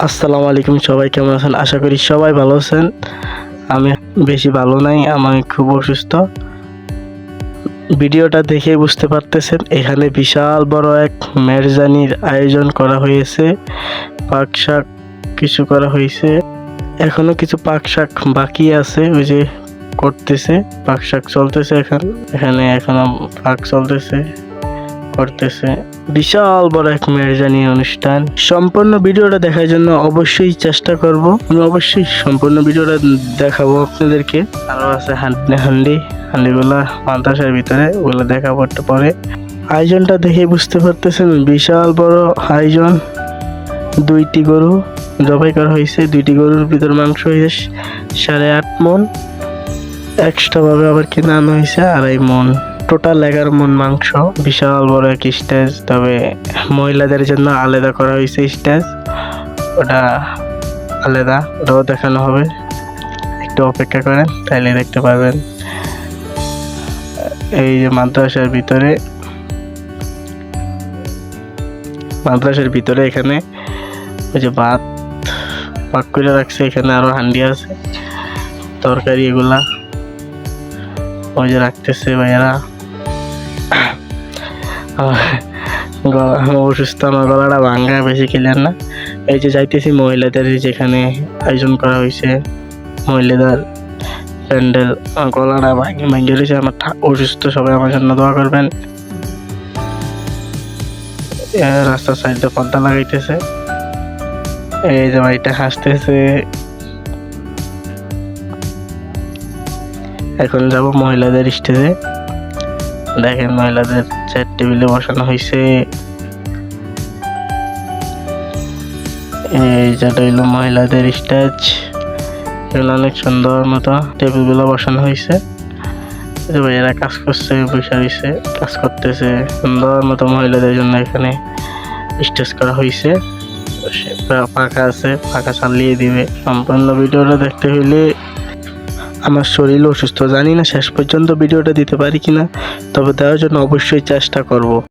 আসসালামু আলাইকুম, সবাই কেমন আছেন? আশা করি সবাই ভালো আছেন। আমি বেশি ভালো নাই, আমি খুব অসুস্থ। ভিডিওটা দেখে বুঝতে পারতেছেন এখানে বিশাল বড় এক মেহরজানির আয়োজন করা হয়েছে। পাক শাক কিছু করা হয়েছে, এখনো কিছু পাক শাক বাকি আছে, ওই যে করতেছে, পাক শাক চলতেছে। এখানে এখনো পাক চলতেছে, করতেছে। বিশাল বড় এক মেহরজানি অনুষ্ঠান। সম্পূর্ণ ভিডিওটা দেখার জন্য অবশ্যই চেষ্টা করব, আমি অবশ্যই সম্পূর্ণ ভিডিওটা দেখাবো আপনাদেরকে। আরো আছে হান্ডিগুলা মাদ্রাসার ভিতরে, ওগুলো দেখাবো একটু পরে। আয়োজনটা দেখে বুঝতে পারতেছেন বিশাল বড় আয়োজন। 2টি গরু জবাই করা হয়েছে, 2টি গরুর ভিতর মাংস হয়েছে 8.5 মণ। এক্সট্রা ভাবে আবার কিনে আনা হয়েছে 2.5 মণ। টোটাল 11 মণ মাংস। বিশাল বড় এক স্টেজ, তবে মহিলাদের জন্য আলাদা করা হয়েছে স্টেজ, ওটা আলাদা, ওটাও দেখানো হবে। একটু অপেক্ষা করেন, তাইলে দেখতে পারবেন। এই যে মাদ্রাসার ভিতরে এখানে ওই যে ভাত পাক করে রাখছে, এখানে আরো হান্ডি আছে, তরকারি এগুলা ওই যে রাখতেছে ভাইয়ারা। অসুস্থ, আমার গলাটা ভাঙ্গা, বেশি খেলেন না। এই যে যাইতেছি মহিলাদের যেখানে আয়োজন করা হয়েছে, মহিলাদের প্যান্ডেল। গলাটা ভাঙ্গে রয়েছে, আমার অসুস্থ, সবাই আমার জন্য দোয়া করবেন। রাস্তার সাইডে পর্দা লাগাইতেছে, এই যে ভাইটা হাসতেছে। এখন যাব মহিলাদের স্টেজে। দেখেন মহিলাদের চেয়ার টেবিলে বসানো হয়েছে। এই যেটা হইলো মহিলাদের স্টেজ, এগুলো অনেক সুন্দর মতো টেবিলগুলো বসানো হয়েছে। ভাইয়েরা কাজ করছে, বসে রয়েছে, কাজ করতেছে সুন্দর মতো। মহিলাদের জন্য এখানে স্টেজ করা হয়েছে, ফাঁকা আছে, ফাঁকা চালিয়ে দিবে। সম্পূর্ণ ভিডিওটা দেখতে হইলে, আমার শরীর অসুস্থ, জানি না শেষ পর্যন্ত ভিডিওটা দিতে পারি কিনা, তবে দেওয়ার জন্য অবশ্যই চেষ্টা করব।